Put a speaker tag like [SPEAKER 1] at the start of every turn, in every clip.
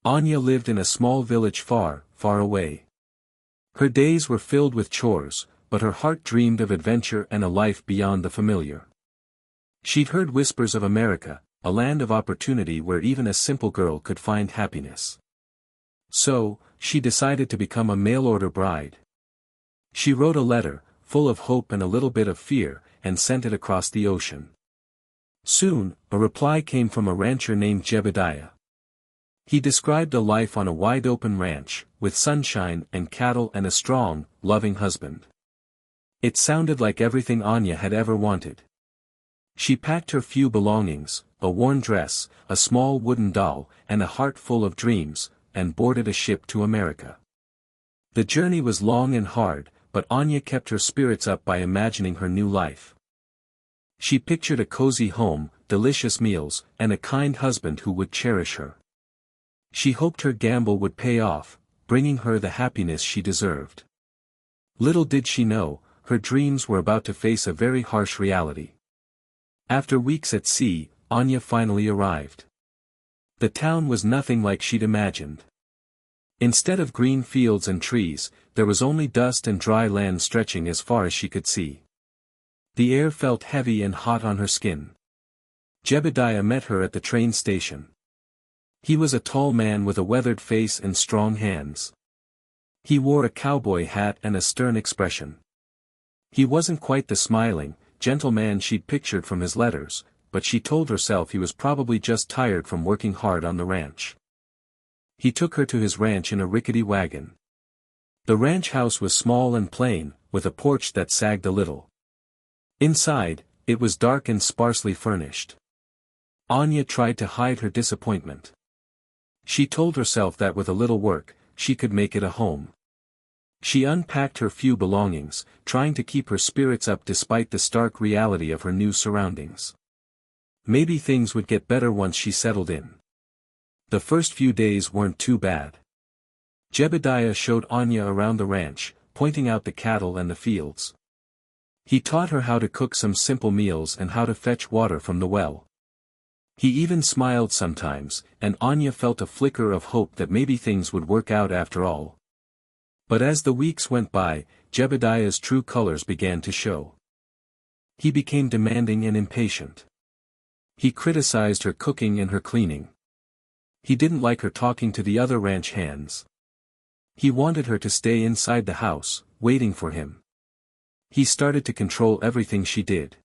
[SPEAKER 1] Anya lived in a small village far, far away. Her days were filled with chores, but her heart dreamed of adventure and a life beyond the familiar. She'd heard whispers of America, a land of opportunity where even a simple girl could find happiness. So, she decided to become a mail-order bride. She wrote a letter, full of hope and a little bit of fear, and sent it across the ocean. Soon, a reply came from a rancher named Jebediah. He described a life on a wide-open ranch, with sunshine and cattle and a strong, loving husband. It sounded like everything Anya had ever wanted. She packed her few belongings, a worn dress, a small wooden doll, and a heart full of dreams, and boarded a ship to America. The journey was long and hard, but Anya kept her spirits up by imagining her new life. She pictured a cozy home, delicious meals, and a kind husband who would cherish her. She hoped her gamble would pay off, bringing her the happiness she deserved. Little did she know, her dreams were about to face a very harsh reality. After weeks at sea, Anya finally arrived. The town was nothing like she'd imagined. Instead of green fields and trees, there was only dust and dry land stretching as far as she could see. The air felt heavy and hot on her skin. Jebediah met her at the train station. He was a tall man with a weathered face and strong hands. He wore a cowboy hat and a stern expression. He wasn't quite the smiling, gentle man she'd pictured from his letters, but she told herself he was probably just tired from working hard on the ranch. He took her to his ranch in a rickety wagon. The ranch house was small and plain, with a porch that sagged a little. Inside, it was dark and sparsely furnished. Anya tried to hide her disappointment. She told herself that with a little work, she could make it a home. She unpacked her few belongings, trying to keep her spirits up despite the stark reality of her new surroundings. Maybe things would get better once she settled in. The first few days weren't too bad. Jebediah showed Anya around the ranch, pointing out the cattle and the fields. He taught her how to cook some simple meals and how to fetch water from the well. He even smiled sometimes, and Anya felt a flicker of hope that maybe things would work out after all. But as the weeks went by, Jebediah's true colors began to show. He became demanding and impatient. He criticized her cooking and her cleaning. He didn't like her talking to the other ranch hands. He wanted her to stay inside the house, waiting for him. He started to control everything she did.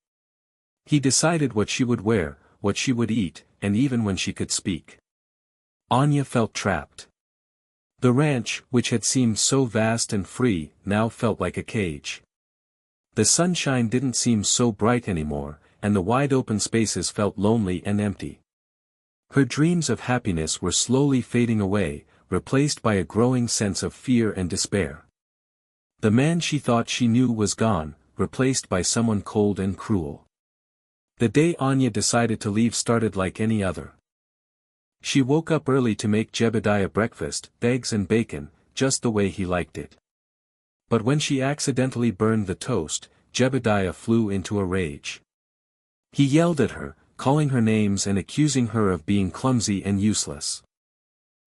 [SPEAKER 1] He decided what she would wear, what she would eat, and even when she could speak. Anya felt trapped. The ranch, which had seemed so vast and free, now felt like a cage. The sunshine didn't seem so bright anymore, and the wide-open spaces felt lonely and empty. Her dreams of happiness were slowly fading away, replaced by a growing sense of fear and despair. The man she thought she knew was gone, replaced by someone cold and cruel. The day Anya decided to leave started like any other. She woke up early to make Jebediah breakfast, eggs and bacon, just the way he liked it. But when she accidentally burned the toast, Jebediah flew into a rage. He yelled at her, calling her names and accusing her of being clumsy and useless.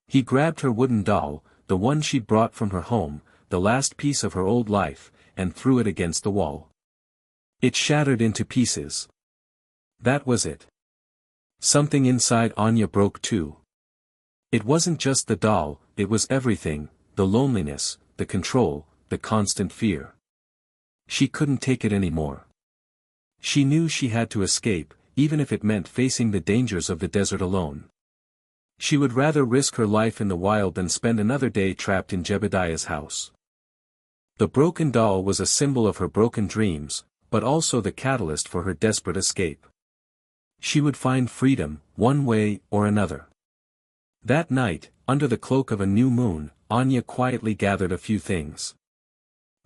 [SPEAKER 1] He grabbed her wooden doll, the one she'd brought from her home, the last piece of her old life, and threw it against the wall. It shattered into pieces. That was it. Something inside Anya broke too. It wasn't just the doll, it was everything, the loneliness, the control, the constant fear. She couldn't take it anymore. She knew she had to escape, even if it meant facing the dangers of the desert alone. She would rather risk her life in the wild than spend another day trapped in Jebediah's house. The broken doll was a symbol of her broken dreams, but also the catalyst for her desperate escape. She would find freedom, one way or another. That night, under the cloak of a new moon, Anya quietly gathered a few things.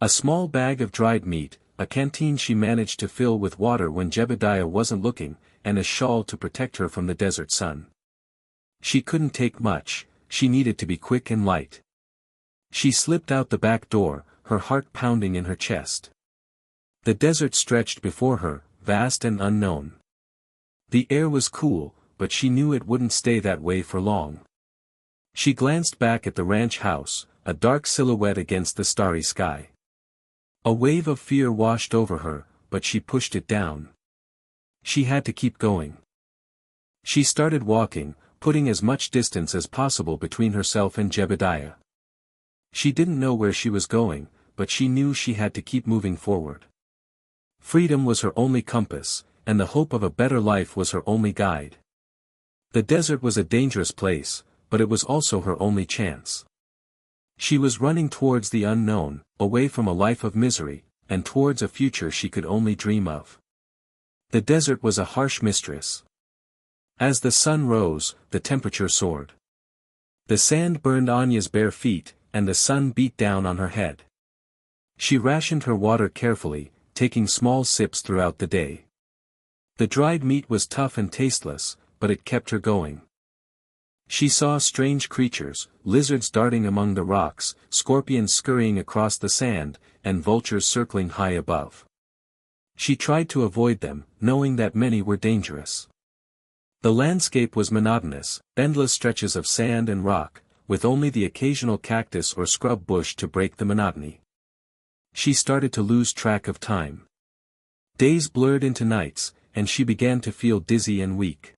[SPEAKER 1] A small bag of dried meat, a canteen she managed to fill with water when Jebediah wasn't looking, and a shawl to protect her from the desert sun. She couldn't take much, she needed to be quick and light. She slipped out the back door, her heart pounding in her chest. The desert stretched before her, vast and unknown. The air was cool, but she knew it wouldn't stay that way for long. She glanced back at the ranch house, a dark silhouette against the starry sky. A wave of fear washed over her, but she pushed it down. She had to keep going. She started walking, putting as much distance as possible between herself and Jebediah. She didn't know where she was going, but she knew she had to keep moving forward. Freedom was her only compass, and the hope of a better life was her only guide. The desert was a dangerous place, but it was also her only chance. She was running towards the unknown, away from a life of misery, and towards a future she could only dream of. The desert was a harsh mistress. As the sun rose, the temperature soared. The sand burned Anya's bare feet, and the sun beat down on her head. She rationed her water carefully, taking small sips throughout the day. The dried meat was tough and tasteless, but it kept her going. She saw strange creatures, lizards darting among the rocks, scorpions scurrying across the sand, and vultures circling high above. She tried to avoid them, knowing that many were dangerous. The landscape was monotonous, endless stretches of sand and rock, with only the occasional cactus or scrub bush to break the monotony. She started to lose track of time. Days blurred into nights, and she began to feel dizzy and weak.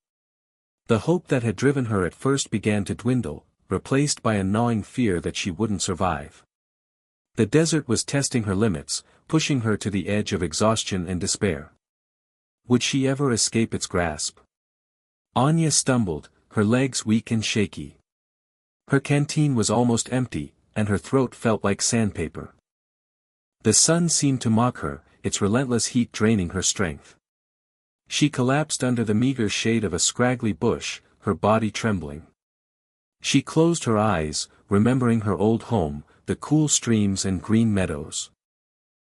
[SPEAKER 1] The hope that had driven her at first began to dwindle, replaced by a gnawing fear that she wouldn't survive. The desert was testing her limits, pushing her to the edge of exhaustion and despair. Would she ever escape its grasp? Anya stumbled, her legs weak and shaky. Her canteen was almost empty, and her throat felt like sandpaper. The sun seemed to mock her, its relentless heat draining her strength. She collapsed under the meager shade of a scraggly bush, her body trembling. She closed her eyes, remembering her old home, the cool streams and green meadows.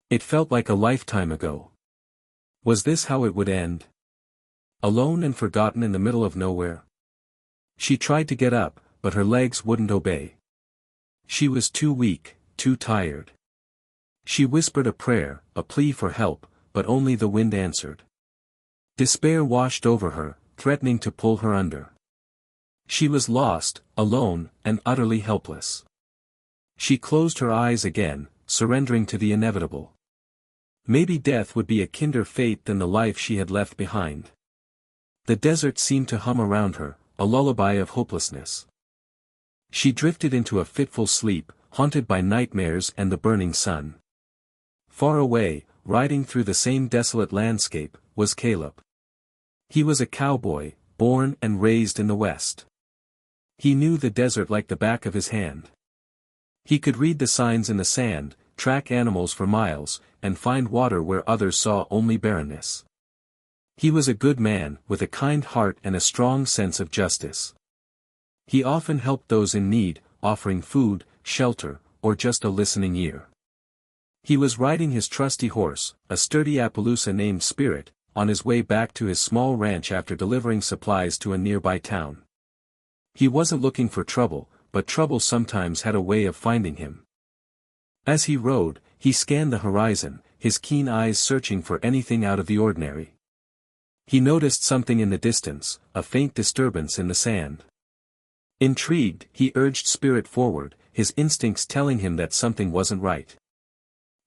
[SPEAKER 1] It felt like a lifetime ago. Was this how it would end? Alone and forgotten in the middle of nowhere? She tried to get up, but her legs wouldn't obey. She was too weak, too tired. She whispered a prayer, a plea for help, but only the wind answered. Despair washed over her, threatening to pull her under. She was lost, alone, and utterly helpless. She closed her eyes again, surrendering to the inevitable. Maybe death would be a kinder fate than the life she had left behind. The desert seemed to hum around her, a lullaby of hopelessness. She drifted into a fitful sleep, haunted by nightmares and the burning sun. Far away, riding through the same desolate landscape, was Caleb. He was a cowboy, born and raised in the West. He knew the desert like the back of his hand. He could read the signs in the sand, track animals for miles, and find water where others saw only barrenness. He was a good man, with a kind heart and a strong sense of justice. He often helped those in need, offering food, shelter, or just a listening ear. He was riding his trusty horse, a sturdy Appaloosa named Spirit, on his way back to his small ranch after delivering supplies to a nearby town. He wasn't looking for trouble, but trouble sometimes had a way of finding him. As he rode, he scanned the horizon, his keen eyes searching for anything out of the ordinary. He noticed something in the distance, a faint disturbance in the sand. Intrigued, he urged Spirit forward, his instincts telling him that something wasn't right.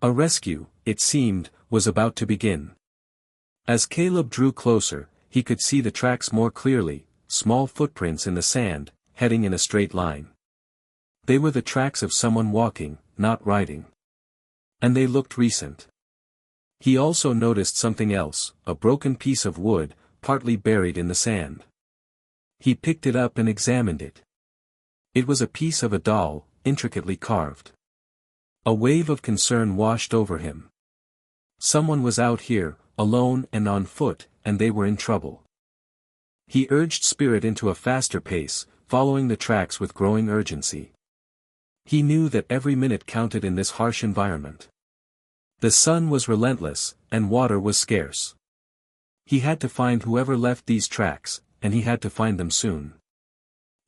[SPEAKER 1] A rescue, it seemed, was about to begin. As Caleb drew closer, he could see the tracks more clearly, small footprints in the sand, heading in a straight line. They were the tracks of someone walking, not riding. And they looked recent. He also noticed something else, a broken piece of wood, partly buried in the sand. He picked it up and examined it. It was a piece of a doll, intricately carved. A wave of concern washed over him. Someone was out here, alone and on foot, and they were in trouble. He urged Spirit into a faster pace, following the tracks with growing urgency. He knew that every minute counted in this harsh environment. The sun was relentless, and water was scarce. He had to find whoever left these tracks, and he had to find them soon.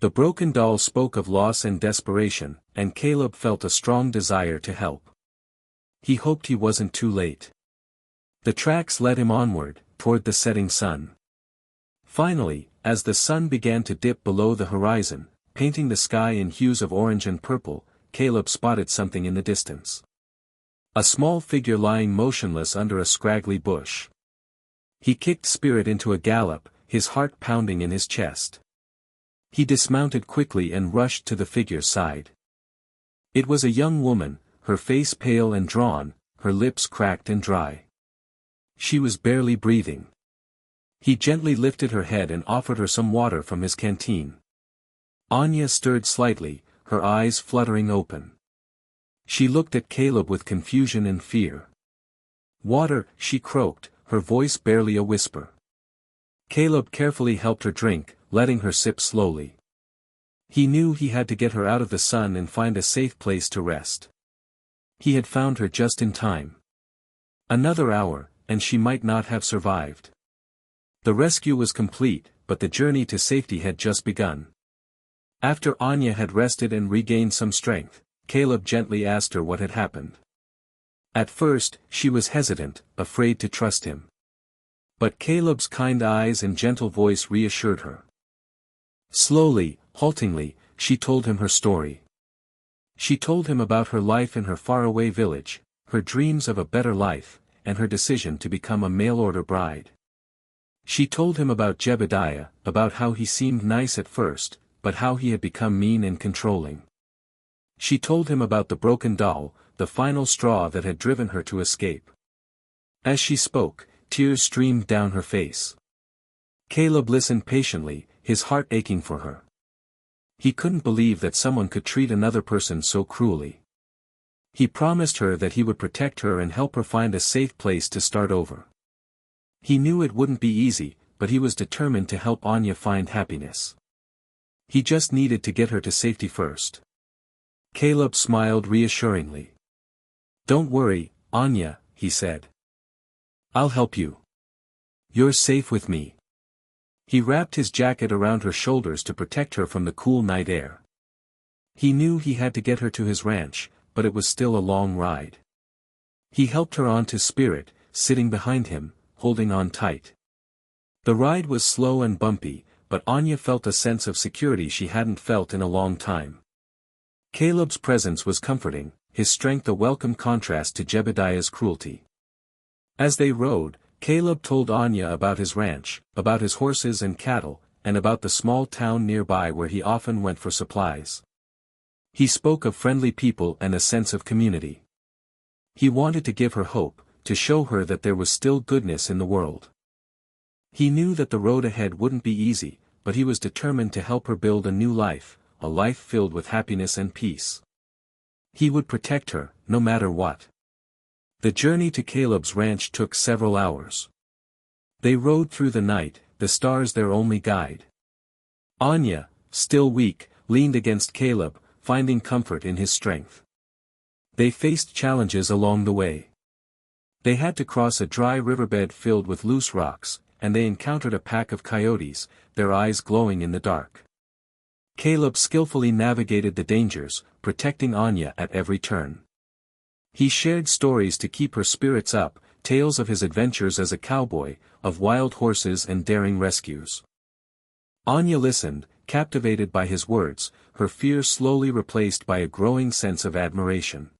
[SPEAKER 1] The broken doll spoke of loss and desperation, and Caleb felt a strong desire to help. He hoped he wasn't too late. The tracks led him onward, toward the setting sun. Finally, as the sun began to dip below the horizon, painting the sky in hues of orange and purple, Caleb spotted something in the distance. A small figure lying motionless under a scraggly bush. He kicked Spirit into a gallop, his heart pounding in his chest. He dismounted quickly and rushed to the figure's side. It was a young woman, her face pale and drawn, her lips cracked and dry. She was barely breathing. He gently lifted her head and offered her some water from his canteen. Anya stirred slightly, her eyes fluttering open. She looked at Caleb with confusion and fear. "Water," she croaked, her voice barely a whisper. Caleb carefully helped her drink, letting her sip slowly. He knew he had to get her out of the sun and find a safe place to rest. He had found her just in time. Another hour, and she might not have survived. The rescue was complete, but the journey to safety had just begun. After Anya had rested and regained some strength, Caleb gently asked her what had happened. At first, she was hesitant, afraid to trust him. But Caleb's kind eyes and gentle voice reassured her. Slowly, haltingly, she told him her story. She told him about her life in her faraway village, her dreams of a better life, and her decision to become a mail-order bride. She told him about Jebediah, about how he seemed nice at first, but how he had become mean and controlling. She told him about the broken doll, the final straw that had driven her to escape. As she spoke, tears streamed down her face. Caleb listened patiently, his heart aching for her. He couldn't believe that someone could treat another person so cruelly. He promised her that he would protect her and help her find a safe place to start over. He knew it wouldn't be easy, but he was determined to help Anya find happiness. He just needed to get her to safety first. Caleb smiled reassuringly. "Don't worry, Anya," he said. "I'll help you. You're safe with me." He wrapped his jacket around her shoulders to protect her from the cool night air. He knew he had to get her to his ranch, but it was still a long ride. He helped her onto Spirit, sitting behind him, holding on tight. The ride was slow and bumpy, but Anya felt a sense of security she hadn't felt in a long time. Caleb's presence was comforting, his strength a welcome contrast to Jebediah's cruelty. As they rode, Caleb told Anya about his ranch, about his horses and cattle, and about the small town nearby where he often went for supplies. He spoke of friendly people and a sense of community. He wanted to give her hope, to show her that there was still goodness in the world. He knew that the road ahead wouldn't be easy, but he was determined to help her build a new life, a life filled with happiness and peace. He would protect her, no matter what. The journey to Caleb's ranch took several hours. They rode through the night, the stars their only guide. Anya, still weak, leaned against Caleb, finding comfort in his strength. They faced challenges along the way. They had to cross a dry riverbed filled with loose rocks, and they encountered a pack of coyotes, their eyes glowing in the dark. Caleb skillfully navigated the dangers, protecting Anya at every turn. He shared stories to keep her spirits up, tales of his adventures as a cowboy, of wild horses and daring rescues. Anya listened, captivated by his words, her fear slowly replaced by a growing sense of admiration.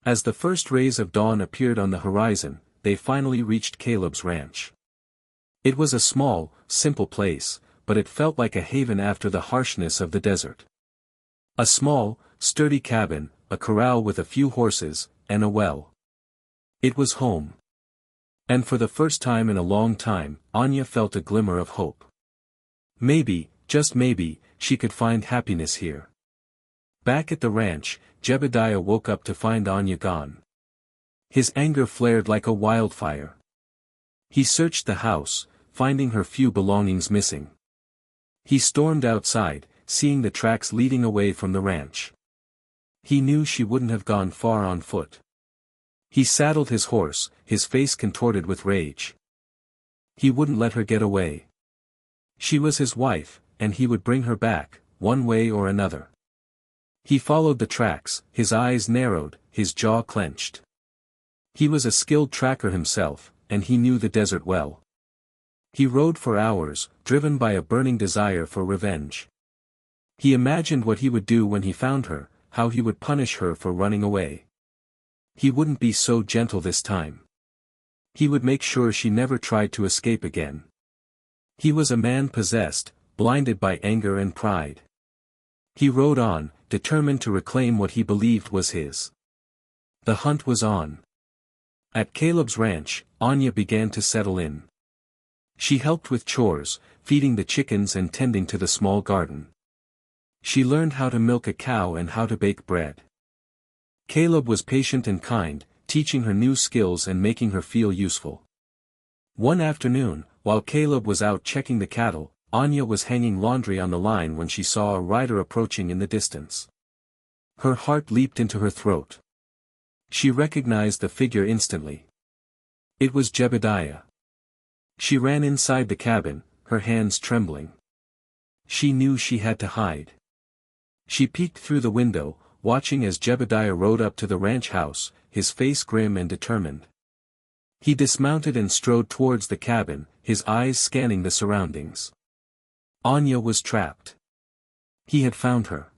[SPEAKER 1] As the first rays of dawn appeared on the horizon, they finally reached Caleb's ranch. It was a small, simple place, but it felt like a haven after the harshness of the desert. A small, sturdy cabin, a corral with a few horses, and a well. It was home. And for the first time in a long time, Anya felt a glimmer of hope. Maybe, just maybe, she could find happiness here. Back at the ranch, Jebediah woke up to find Anya gone. His anger flared like a wildfire. He searched the house, finding her few belongings missing. He stormed outside, seeing the tracks leading away from the ranch. He knew she wouldn't have gone far on foot. He saddled his horse, his face contorted with rage. He wouldn't let her get away. She was his wife, and he would bring her back, one way or another. He followed the tracks, his eyes narrowed, his jaw clenched. He was a skilled tracker himself, and he knew the desert well. He rode for hours, driven by a burning desire for revenge. He imagined what he would do when he found her, how he would punish her for running away. He wouldn't be so gentle this time. He would make sure she never tried to escape again. He was a man possessed, blinded by anger and pride. He rode on, determined to reclaim what he believed was his. The hunt was on. At Caleb's ranch, Anya began to settle in. She helped with chores, feeding the chickens and tending to the small garden. She learned how to milk a cow and how to bake bread. Caleb was patient and kind, teaching her new skills and making her feel useful. One afternoon, while Caleb was out checking the cattle, Anya was hanging laundry on the line when she saw a rider approaching in the distance. Her heart leaped into her throat. She recognized the figure instantly. It was Jebediah. She ran inside the cabin, her hands trembling. She knew she had to hide. She peeked through the window, watching as Jebediah rode up to the ranch house, his face grim and determined. He dismounted and strode towards the cabin, his eyes scanning the surroundings. Anya was trapped. He had found her.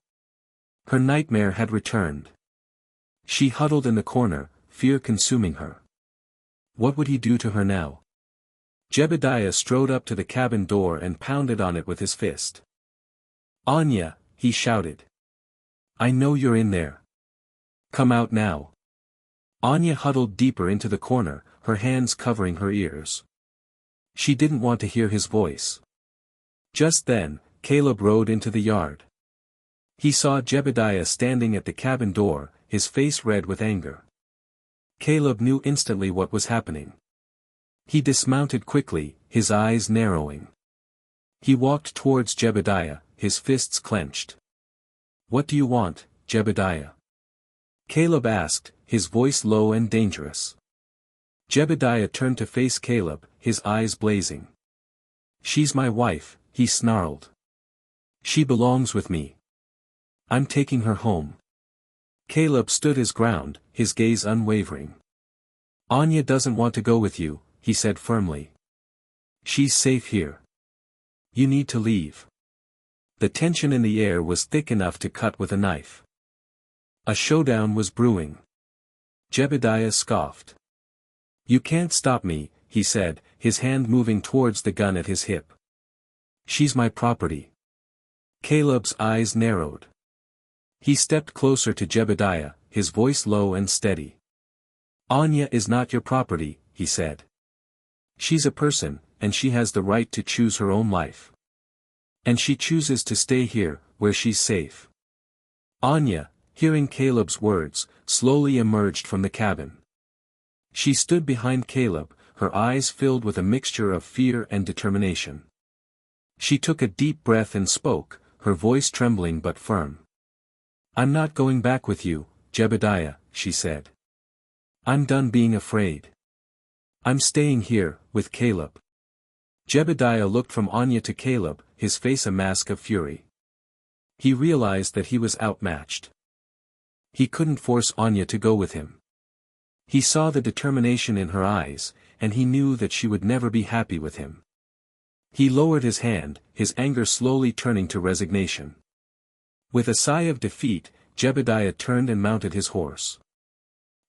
[SPEAKER 1] Her nightmare had returned. She huddled in the corner, fear consuming her. What would he do to her now? Jebediah strode up to the cabin door and pounded on it with his fist. "Anya," he shouted. "I know you're in there. Come out now." Anya huddled deeper into the corner, her hands covering her ears. She didn't want to hear his voice. Just then, Caleb rode into the yard. He saw Jebediah standing at the cabin door, his face red with anger. Caleb knew instantly what was happening. He dismounted quickly, his eyes narrowing. He walked towards Jebediah, his fists clenched. "What do you want, Jebediah?" Caleb asked, his voice low and dangerous. Jebediah turned to face Caleb, his eyes blazing. "She's my wife," he snarled. "She belongs with me. I'm taking her home." Caleb stood his ground, his gaze unwavering. "Anya doesn't want to go with you," he said firmly. "She's safe here. You need to leave." The tension in the air was thick enough to cut with a knife. A showdown was brewing. Jebediah scoffed. "You can't stop me," he said, his hand moving towards the gun at his hip. "She's my property." Caleb's eyes narrowed. He stepped closer to Jebediah, his voice low and steady. "Anya is not your property," he said. "She's a person, and she has the right to choose her own life. And she chooses to stay here, where she's safe." Anya, hearing Caleb's words, slowly emerged from the cabin. She stood behind Caleb, her eyes filled with a mixture of fear and determination. She took a deep breath and spoke, her voice trembling but firm. "I'm not going back with you, Jebediah," she said. "I'm done being afraid. I'm staying here, with Caleb." Jebediah looked from Anya to Caleb, his face a mask of fury. He realized that he was outmatched. He couldn't force Anya to go with him. He saw the determination in her eyes, and he knew that she would never be happy with him. He lowered his hand, his anger slowly turning to resignation. With a sigh of defeat, Jebediah turned and mounted his horse.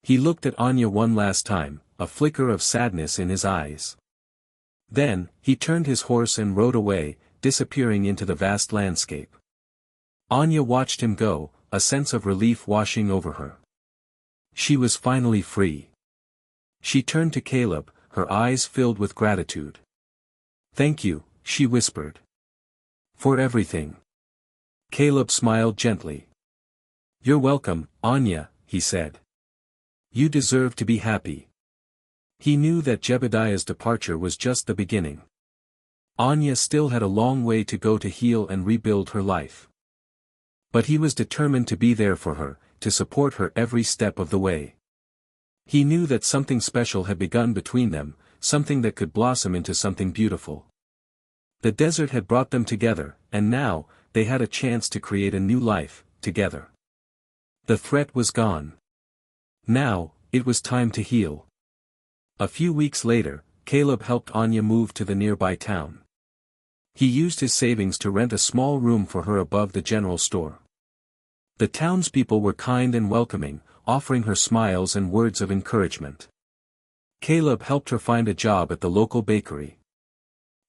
[SPEAKER 1] He looked at Anya one last time, a flicker of sadness in his eyes. Then, he turned his horse and rode away, disappearing into the vast landscape. Anya watched him go, a sense of relief washing over her. She was finally free. She turned to Caleb, her eyes filled with gratitude. "Thank you," she whispered. "For everything." Caleb smiled gently. "You're welcome, Anya," he said. "You deserve to be happy." He knew that Jebediah's departure was just the beginning. Anya still had a long way to go to heal and rebuild her life. But he was determined to be there for her, to support her every step of the way. He knew that something special had begun between them, something that could blossom into something beautiful. The desert had brought them together, and now, they had a chance to create a new life, together. The threat was gone. Now, it was time to heal. A few weeks later, Caleb helped Anya move to the nearby town. He used his savings to rent a small room for her above the general store. The townspeople were kind and welcoming, offering her smiles and words of encouragement. Caleb helped her find a job at the local bakery.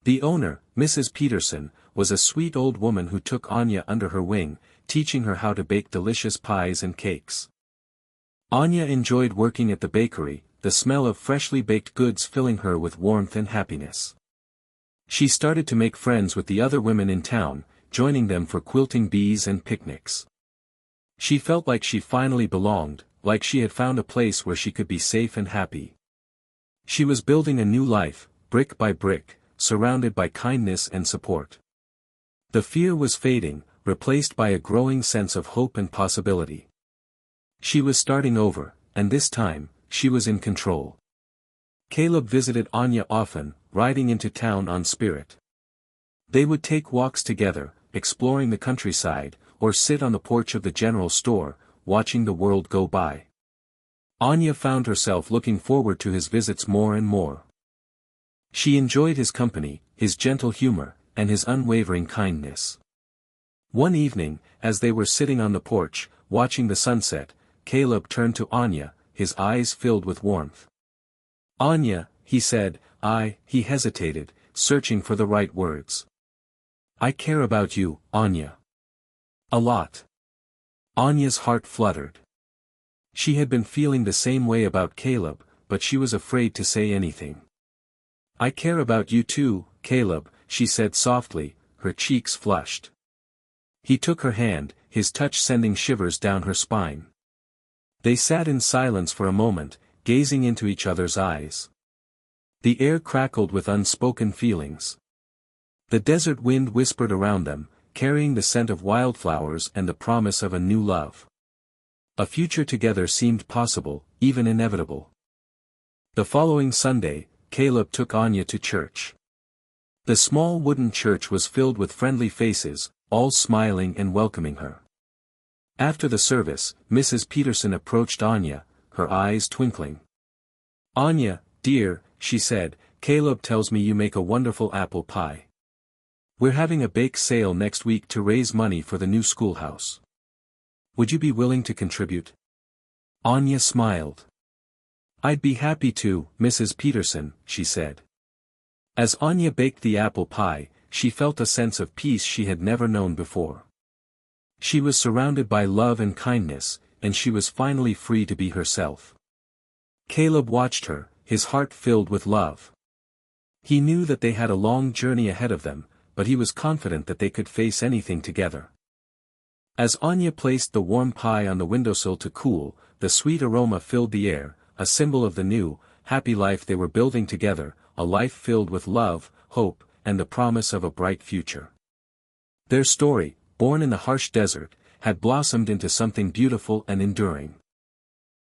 [SPEAKER 1] The owner, Mrs. Peterson, was a sweet old woman who took Anya under her wing, teaching her how to bake delicious pies and cakes. Anya enjoyed working at the bakery, the smell of freshly baked goods filling her with warmth and happiness. She started to make friends with the other women in town, joining them for quilting bees and picnics. She felt like she finally belonged, like she had found a place where she could be safe and happy. She was building a new life, brick by brick, surrounded by kindness and support. The fear was fading, replaced by a growing sense of hope and possibility. She was starting over, and this time, she was in control. Caleb visited Anya often, riding into town on Spirit. They would take walks together, exploring the countryside, or sit on the porch of the general store, watching the world go by. Anya found herself looking forward to his visits more and more. She enjoyed his company, his gentle humor, and his unwavering kindness. One evening, as they were sitting on the porch, watching the sunset, Caleb turned to Anya, his eyes filled with warmth. "Anya," he said. He hesitated, searching for the right words. "I care about you, Anya. A lot." Anya's heart fluttered. She had been feeling the same way about Caleb, but she was afraid to say anything. "I care about you too, Caleb," she said softly, her cheeks flushed. He took her hand, his touch sending shivers down her spine. They sat in silence for a moment, gazing into each other's eyes. The air crackled with unspoken feelings. The desert wind whispered around them, carrying the scent of wildflowers and the promise of a new love. A future together seemed possible, even inevitable. The following Sunday, Caleb took Anya to church. The small wooden church was filled with friendly faces, all smiling and welcoming her. After the service, Mrs. Peterson approached Anya, her eyes twinkling. "Anya, dear," she said, "Caleb tells me you make a wonderful apple pie. We're having a bake sale next week to raise money for the new schoolhouse. Would you be willing to contribute?" Anya smiled. "I'd be happy to, Mrs. Peterson," she said. As Anya baked the apple pie, she felt a sense of peace she had never known before. She was surrounded by love and kindness, and she was finally free to be herself. Caleb watched her, his heart filled with love. He knew that they had a long journey ahead of them, but he was confident that they could face anything together. As Anya placed the warm pie on the windowsill to cool, the sweet aroma filled the air, a symbol of the new, happy life they were building together, a life filled with love, hope, and the promise of a bright future. Their story, born in the harsh desert, had blossomed into something beautiful and enduring.